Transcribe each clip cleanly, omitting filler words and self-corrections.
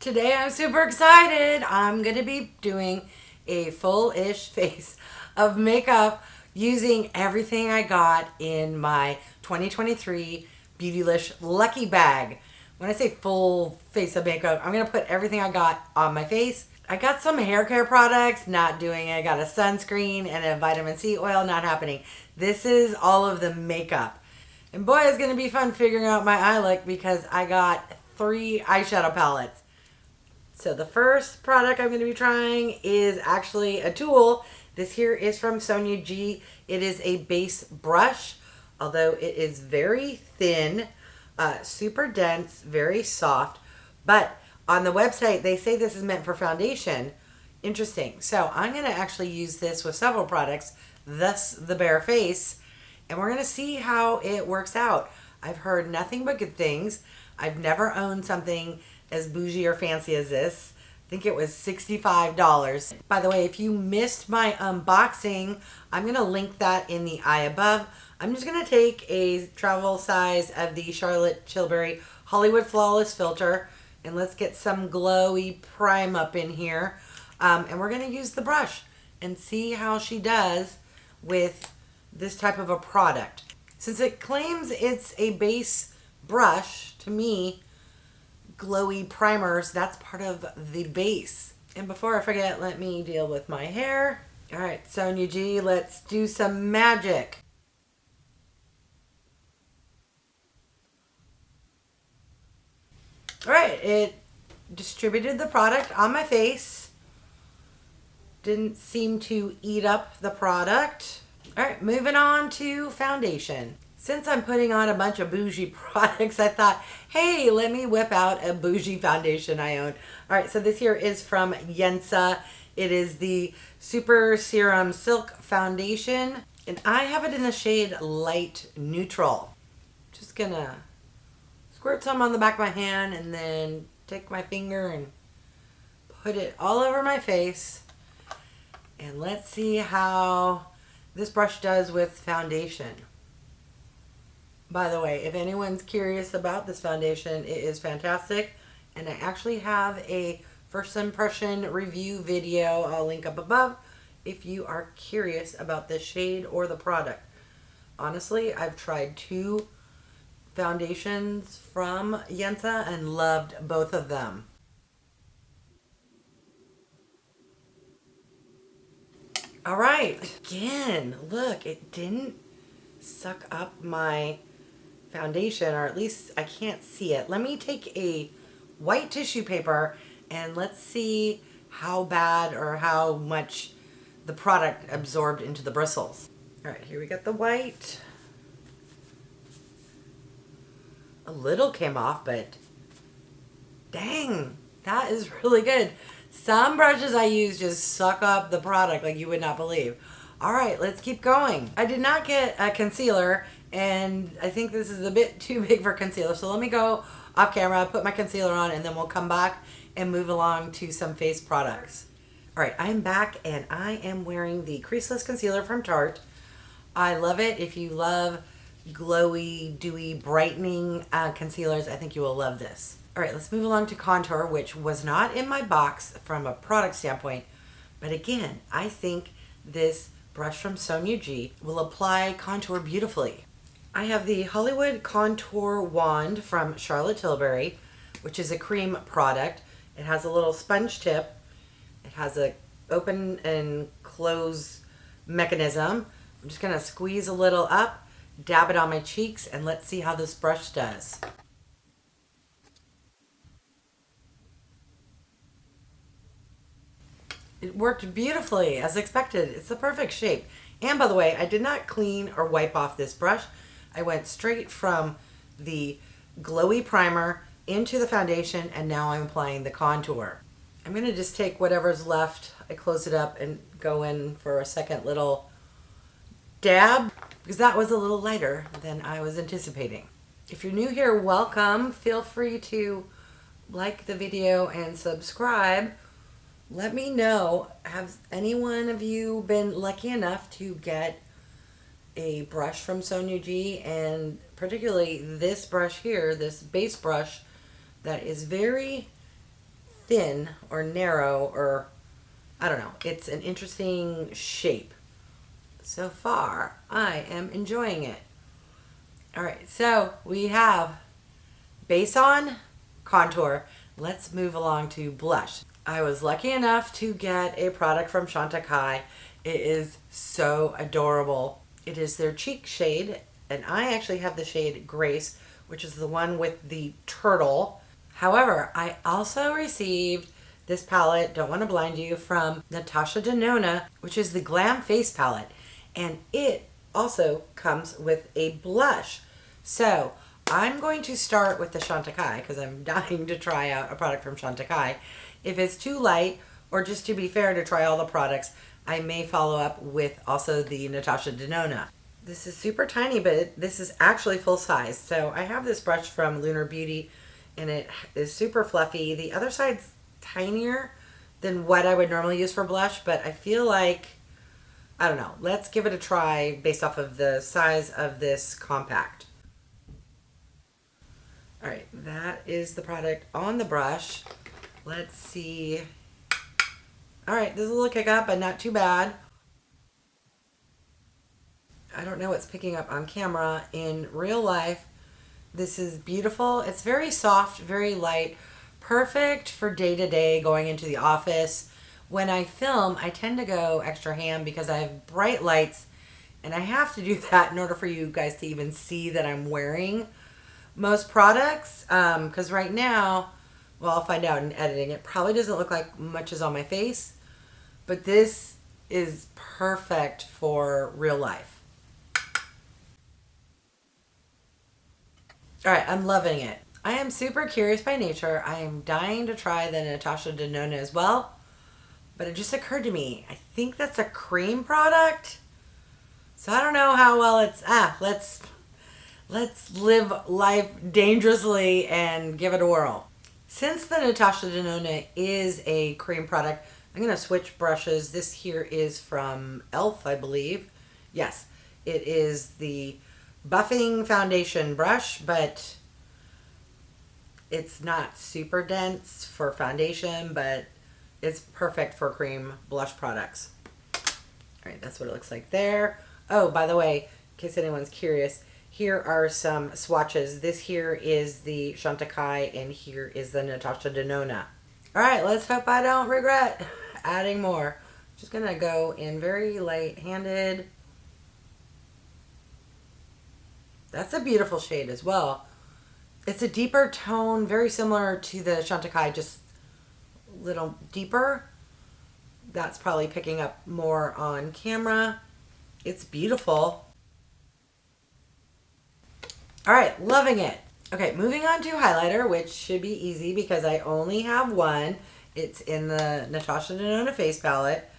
Today I'm super excited. I'm going to be doing a full-ish face of makeup using everything I got in my 2023 Beautylish Lucky Bag. When I say full face of makeup, I'm going to put everything I got on my face. I got some hair care products, not doing it. I got a sunscreen and a vitamin C oil, not happening. This is all of the makeup. And boy, it's going to be fun figuring out my eye look because I got 3 eyeshadow palettes. So the first product I'm going to be trying is actually a tool. This here is from SONJA. It is a base brush, although it is very thin, super dense, very soft. But on the website, they say this is meant for foundation. Interesting. So I'm going to actually use this with several products, thus the bare face. And we're going to see how it works out. I've heard nothing but good things. I've never owned something as bougie or fancy as this. I think it was $65. By the way, if you missed my unboxing, I'm going to link that in the eye above. I'm just going to take a travel size of the Charlotte Tilbury Hollywood Flawless Filter. And let's get some glowy prime up in here. And we're going to use the brush and see how she does with this type of a product. Since it claims it's a base brush, to me, glowy primers, that's part of the base. And before I forget, let me deal with my hair. All right, SONJA, let's do some magic. All right, it distributed the product on my face. Didn't seem to eat up the product. All right, moving on to foundation. Since I'm putting on a bunch of bougie products, I thought, hey, let me whip out a bougie foundation I own. All right, so this here is from YENSA. It is the Super Serum Silk Foundation, and I have it in the shade Light Neutral. Just gonna squirt some on the back of my hand and then take my finger and put it all over my face. And let's see how this brush does with foundation. By the way, if anyone's curious about this foundation, it is fantastic. And I actually have a first impression review video I'll link up above if you are curious about this shade or the product. Honestly, I've tried 2 foundations from YENSA and loved both of them. All right, again, look, it didn't suck up my foundation, or at least I can't see it. Let me take a white tissue paper and let's see how bad or how much the product absorbed into the bristles. All right, here we got the white. A little came off, but dang, that is really good. Some brushes I use just suck up the product like you would not believe. All right, let's keep going. I did not get a concealer, and I think this is a bit too big for concealer. So let me go off camera, put my concealer on, and then we'll come back and move along to some face products. All right, I'm back, and I am wearing the creaseless concealer from Tarte. I love it. If you love glowy, dewy, brightening concealers, I think you will love this. All right, let's move along to contour, which was not in my box from a product standpoint. But again, I think this brush from SONJA will apply contour beautifully. I have the Hollywood Contour Wand from Charlotte Tilbury, which is a cream product. It has a little sponge tip. It has a open and close mechanism. I'm just gonna squeeze a little up, dab it on my cheeks, and let's see how this brush does. It worked beautifully, as expected. It's the perfect shape. And by the way, I did not clean or wipe off this brush. I went straight from the glowy primer into the foundation, and now I'm applying the contour. I'm going to just take whatever's left, I close it up, and go in for a second little dab, because that was a little lighter than I was anticipating. If you're new here, welcome. Feel free to like the video and subscribe. Let me know, have any one of you been lucky enough to get a brush from SONJA, and particularly this brush here, this base brush that is very thin or narrow, or I don't know. It's an interesting shape. So far, I am enjoying it. All right, so we have base on, contour. Let's move along to blush. I was lucky enough to get a product from CHANTECAILLE. It is so adorable. It is their cheek shade, and I actually have the shade Grace, which is the one with the turtle. However, I also received this palette, don't want to blind you, from NATASHA DENONA, which is the Glam face palette. And it also comes with a blush. So I'm going to start with the CHANTECAILLE because I'm dying to try out a product from CHANTECAILLE. If it's too light, or just to be fair to try all the products, I may follow up with also the NATASHA DENONA. This is super tiny, but this is actually full size. So I have this brush from Lunar Beauty, and it is super fluffy. The other side's tinier than what I would normally use for blush, but I feel like, I don't know, let's give it a try based off of the size of this compact. All right, that is the product on the brush. Let's see. All right, this is a little kick up, but not too bad. I don't know what's picking up on camera. In real life, this is beautiful. It's very soft, very light, perfect for day-to-day going into the office. When I film, I tend to go extra ham because I have bright lights, and I have to do that in order for you guys to even see that I'm wearing most products. Because right now, well, I'll find out in editing, it probably doesn't look like much is on my face, but this is perfect for real life. All right, I'm loving it. I am super curious by nature. I am dying to try the NATASHA DENONA as well. But it just occurred to me, I think that's a cream product. So I don't know how well it's, let's live life dangerously and give it a whirl. Since the NATASHA DENONA is a cream product, I'm going to switch brushes. This here is from e.l.f., I believe. Yes, it is the buffing foundation brush, but it's not super dense for foundation, but it's perfect for cream blush products. All right, that's what it looks like there. Oh, by the way, in case anyone's curious, here are some swatches. This here is the CHANTECAILLE, and here is the NATASHA DENONA. All right, let's hope I don't regret adding more. Just gonna go in very light-handed. That's a beautiful shade as well. It's a deeper tone, very similar to the CHANTECAILLE, just a little deeper. That's probably picking up more on camera. It's beautiful. All right, loving it. Okay, moving on to highlighter, which should be easy because I only have one. It's in the NATASHA DENONA face palette.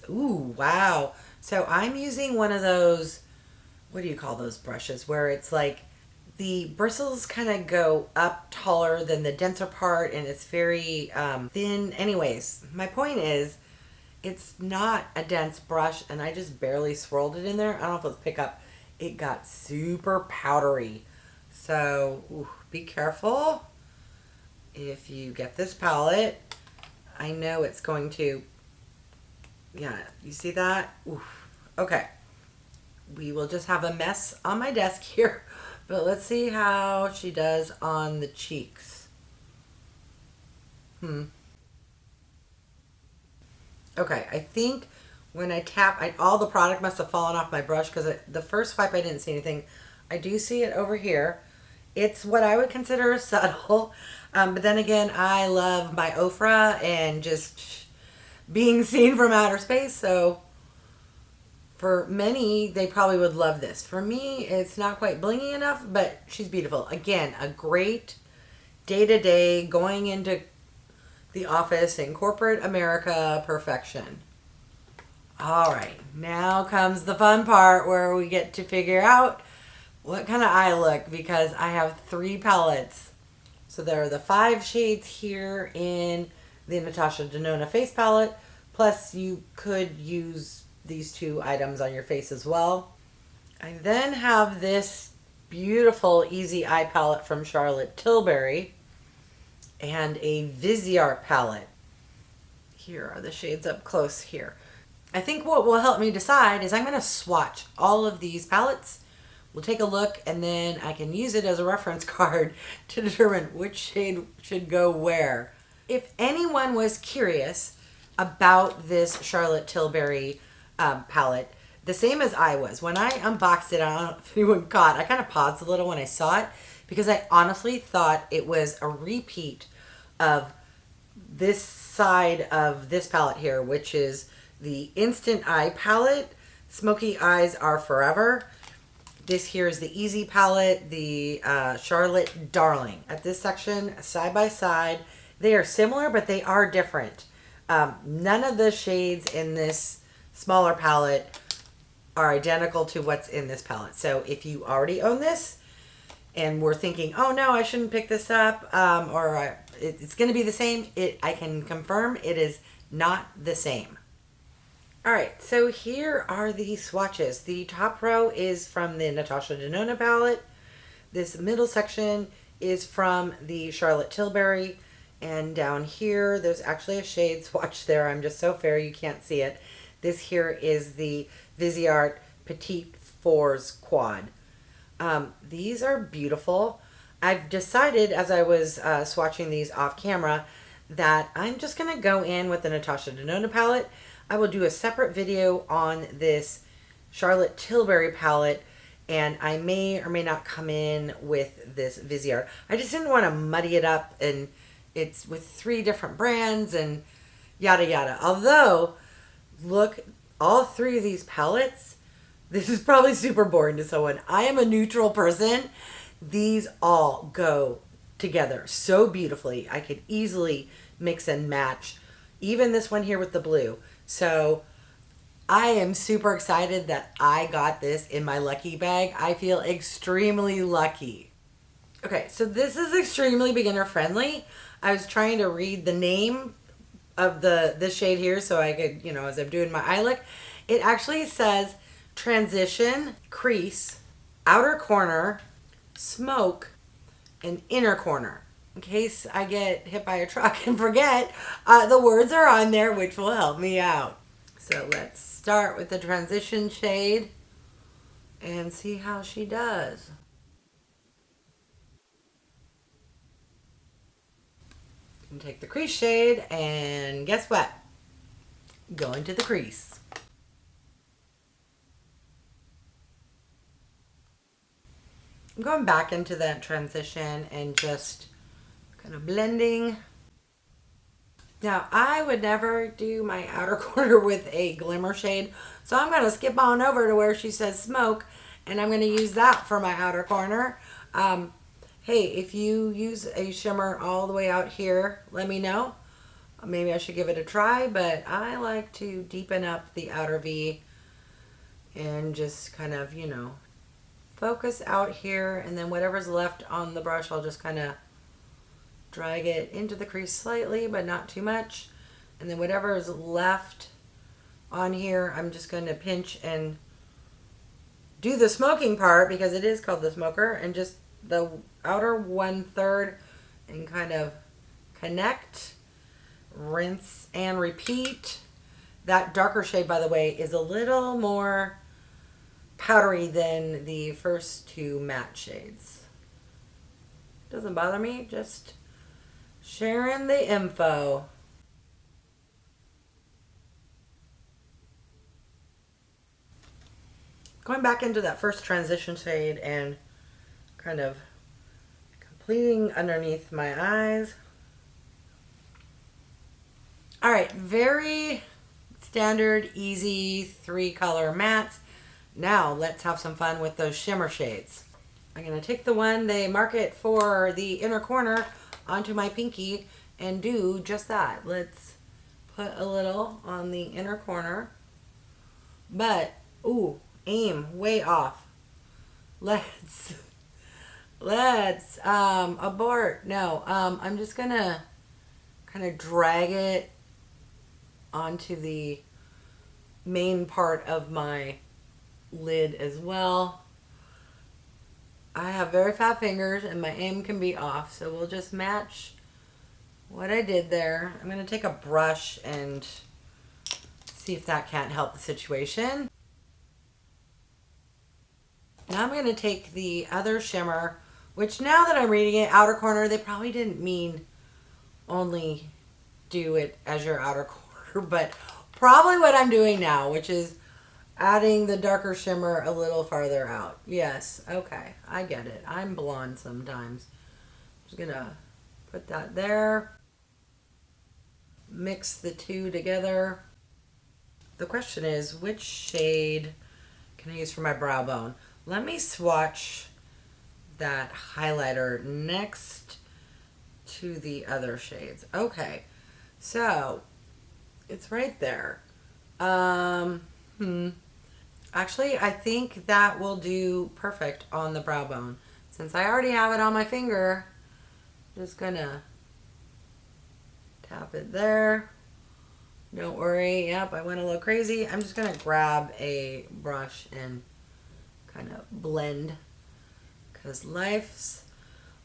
Ooh, wow. So I'm using one of those, what do you call those brushes, where it's like the bristles kind of go up taller than the denser part, and it's very thin. Anyways, my point is, it's not a dense brush, and I just barely swirled it in there. I don't know if it's pick up. It got super powdery. So ooh, be careful if you get this palette. I know it's going to, yeah, you see that? Oof. Okay. We will just have a mess on my desk here, but let's see how she does on the cheeks. Okay, I think when I tap, all the product must have fallen off my brush because the first swipe I didn't see anything. I do see it over here. It's what I would consider subtle, but then again, I love my Ofra and just being seen from outer space, so for many, they probably would love this. For me, it's not quite blingy enough, but she's beautiful. Again, a great day-to-day going into the office in corporate America perfection. All right, now comes the fun part where we get to figure out what kind of eye look, because I have 3 palettes. So there are the 5 shades here in the NATASHA DENONA face palette, plus you could use these 2 items on your face as well. I then have this beautiful Easy Eye palette from Charlotte Tilbury, and a VISEART palette. Here are the shades up close here. I think what will help me decide is I'm going to swatch all of these palettes. We'll take a look and then I can use it as a reference card to determine which shade should go where. If anyone was curious about this Charlotte Tilbury palette, the same as I was, when I unboxed it, I don't know if anyone caught, I kind of paused a little when I saw it because I honestly thought it was a repeat of this side of this palette here, which is the Instant Eye palette. Smoky Eyes Are Forever. This here is the Easy palette, the Charlotte Darling. At this section, side by side, they are similar, but they are different. None of the shades in this smaller palette are identical to what's in this palette. So if you already own this and were thinking, oh no, I shouldn't pick this up, or it's going to be the same, I can confirm it is not the same. All right, so here are the swatches. The top row is from the NATASHA DENONA palette. This middle section is from the Charlotte Tilbury. And down here, there's actually a shade swatch there. I'm just so fair you can't see it. This here is the VISEART Petite Fours Quad. These are beautiful. I've decided as I was swatching these off camera that I'm just going to go in with the NATASHA DENONA palette. I will do a separate video on this Charlotte Tilbury palette, and I may or may not come in with this VISEART. I just didn't want to muddy it up, and it's with 3 different brands and yada yada. Although, look, all 3 of these palettes, this is probably super boring to someone. I am a neutral person. These all go together so beautifully. I could easily mix and match. Even this one here with the blue. So I am super excited that I got this in my lucky bag. I feel extremely lucky. Okay, so this is extremely beginner friendly. I was trying to read the name of this shade here so I could, you know, as I'm doing my eye look. It actually says Transition, Crease, Outer Corner, Smoke, and Inner Corner. In case I get hit by a truck and forget, the words are on there, which will help me out. So let's start with the transition shade and see how she does. And take the crease shade and guess what? Go into the crease. I'm going back into that transition and just kind of blending. Now, I would never do my outer corner with a glimmer shade, so I'm going to skip on over to where she says Smoke, and I'm going to use that for my outer corner. Hey, if you use a shimmer all the way out here, let me know. Maybe I should give it a try, but I like to deepen up the outer V and just kind of, you know, focus out here, and then whatever's left on the brush, I'll just kind of drag it into the crease slightly, but not too much. And then whatever is left on here, I'm just going to pinch and do the smoking part, because it is called the smoker, and just the outer 1/3 and kind of connect, rinse, and repeat. That darker shade, by the way, is a little more powdery than the first 2 matte shades. Doesn't bother me, just sharing the info. Going back into that first transition shade and kind of completing underneath my eyes. All right, very standard, easy 3-color mattes. Now let's have some fun with those shimmer shades. I'm going to take the one they market for the inner corner onto my pinky and do just that. Let's put a little on the inner corner, but ooh, aim way off. Let's abort. No, I'm just gonna kind of drag it onto the main part of my lid as well. I have very fat fingers and my aim can be off, so we'll just match what I did there. I'm going to take a brush and see if that can't help the situation. Now I'm going to take the other shimmer, which now that I'm reading it, outer corner, they probably didn't mean only do it as your outer corner, but probably what I'm doing now, which is adding the darker shimmer a little farther out. Yes, okay, I get it. I'm blonde sometimes. Just gonna put that there. Mix the two together. The question is, which shade can I use for my brow bone? Let me swatch that highlighter next to the other shades. Okay, so it's right there. Actually, I think that will do perfect on the brow bone. Since I already have it on my finger, I'm just gonna tap it there. Don't worry. Yep, I went a little crazy. I'm just gonna grab a brush and kind of blend, because life's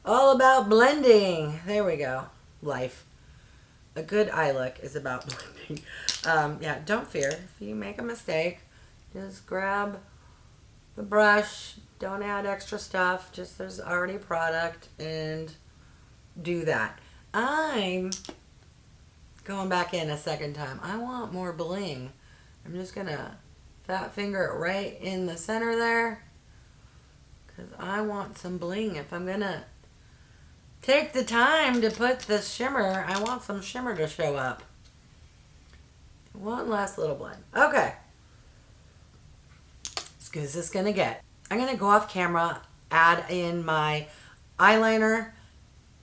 all about blending. There we go. Life. A good eye look is about blending. Yeah, don't fear. If you make a mistake, just grab the brush. Don't add extra stuff. Just there's already product and do that. I'm going back in a second time. I want more bling. I'm just going to fat finger it right in the center there, because I want some bling. If I'm going to take the time to put the shimmer, I want some shimmer to show up. One last little blend. Okay. As good as it's going to get. I'm going to go off camera, add in my eyeliner,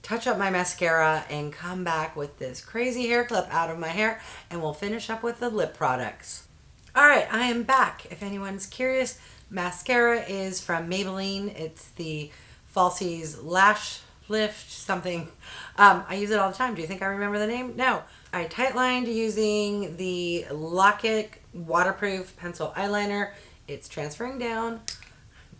touch up my mascara, and come back with this crazy hair clip out of my hair, and we'll finish up with the lip products. Alright, I am back. If anyone's curious, mascara is from Maybelline. It's the Falsies Lash Lift something. I use it all the time. Do you think I remember the name? No. I tightlined using the L.O.C.K waterproof pencil eyeliner. It's transferring down.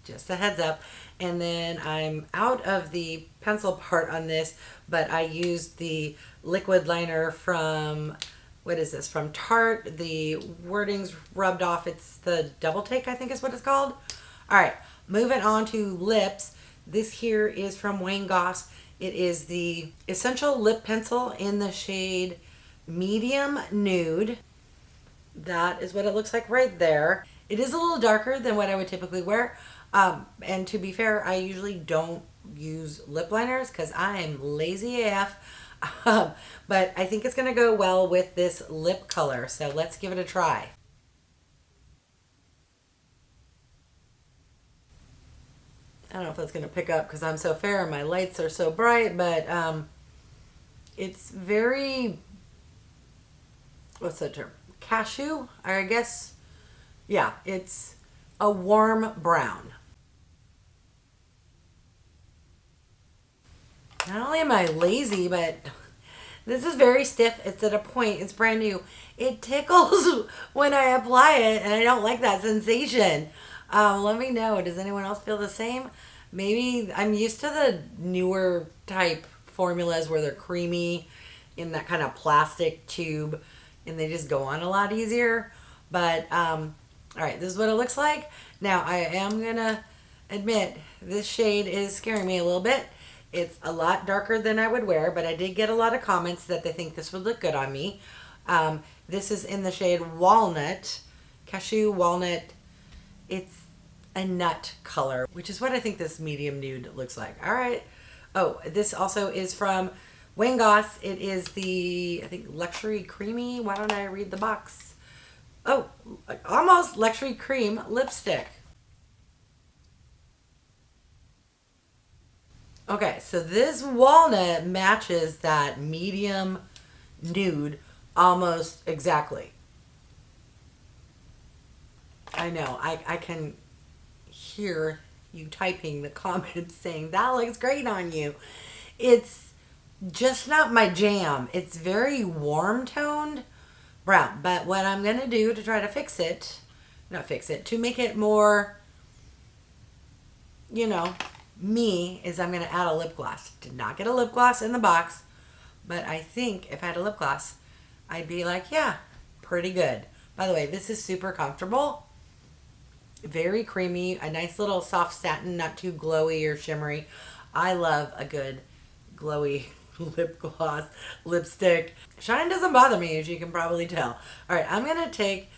Just a heads up. And then I'm out of the pencil part on this, but I used the liquid liner from, what is this, from Tarte. The wording's rubbed off. It's the Double Take, I think is what it's called. All right, moving on to lips. This here is from GOSS. It is the Essential Lip Pencil in the shade Medium Nude. That is what it looks like right there. It is a little darker than what I would typically wear. And to be fair, I usually don't use lip liners because I am lazy AF. But I think it's going to go well with this lip color. So let's give it a try. I don't know if that's going to pick up because I'm so fair and my lights are so bright, but it's very, what's that term? Cashew, I guess. Yeah, it's a warm brown. Not only am I lazy, but this is very stiff. It's at a point. It's brand new. It tickles when I apply it, and I don't like that sensation. Let me know. Does anyone else feel the same? Maybe I'm used to the newer type formulas where they're creamy in that kind of plastic tube, and they just go on a lot easier. But, all right, this is what it looks like. Now, I am going to admit this shade is scaring me a little bit. It's a lot darker than I would wear, but I did get a lot of comments that they think this would look good on me. This is in the shade Walnut, Cashew Walnut. It's a nut color, which is what I think this medium nude looks like. All right. Oh, this also is from GOSS. It is the, I think, Luxury Creamy. Why don't I read the box? Oh, almost Luxury Cream lipstick. Okay, so this walnut matches that medium nude almost exactly. I know, I can hear you typing the comments saying, that looks great on you. It's just not my jam. It's very warm toned brown. But what I'm going to do to try to fix it, not fix it, to make it more, you know, me, is I'm going to add a lip gloss. Did not get a lip gloss in the box, But I think if I had a lip gloss, I'd be like, yeah, pretty good. By the way, this is super comfortable. Very creamy. A nice little soft satin, not too glowy or shimmery. I love a good glowy lip gloss, lipstick. Shine doesn't bother me, as you can probably tell. All right, I'm going to take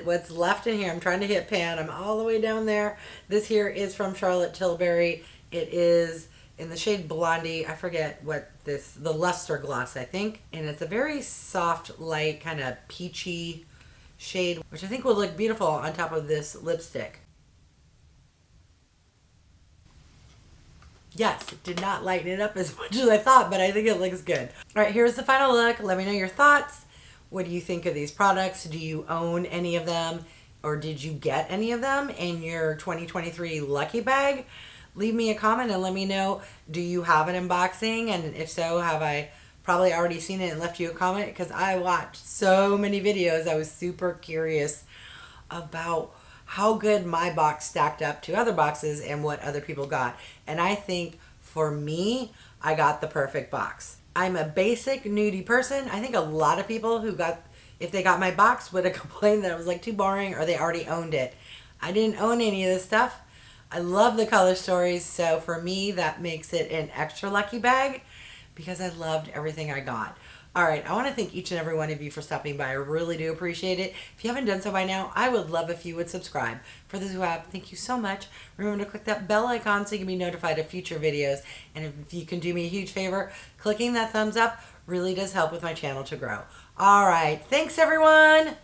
what's left in here. I'm trying to hit pan. I'm all the way down there. This here is from Charlotte Tilbury. It is in the shade Blondie. I forget what the Lustre gloss, I think. And it's a very soft, light, kind of peachy shade, which I think will look beautiful on top of this lipstick. Yes, it did not lighten it up as much as I thought, but I think it looks good. All right, here's the final look. Let me know your thoughts. What do you think of these products? Do you own any of them? Or did you get any of them in your 2023 lucky bag? Leave me a comment and let me know, do you have an unboxing? And if so, have I probably already seen it and left you a comment? Because I watched so many videos. I was super curious about how good my box stacked up to other boxes and what other people got. And I think for me, I got the perfect box. I'm a basic nudie person. I think a lot of people who if they got my box would have complained that it was like too boring or they already owned it. I didn't own any of this stuff. I love the color stories, so for me that makes it an extra lucky bag because I loved everything I got. All right, I want to thank each and every one of you for stopping by. I really do appreciate it. If you haven't done so by now, I would love if you would subscribe. For those who have, thank you so much. Remember to click that bell icon so you can be notified of future videos. And if you can do me a huge favor, clicking that thumbs up really does help with my channel to grow. All right, thanks everyone.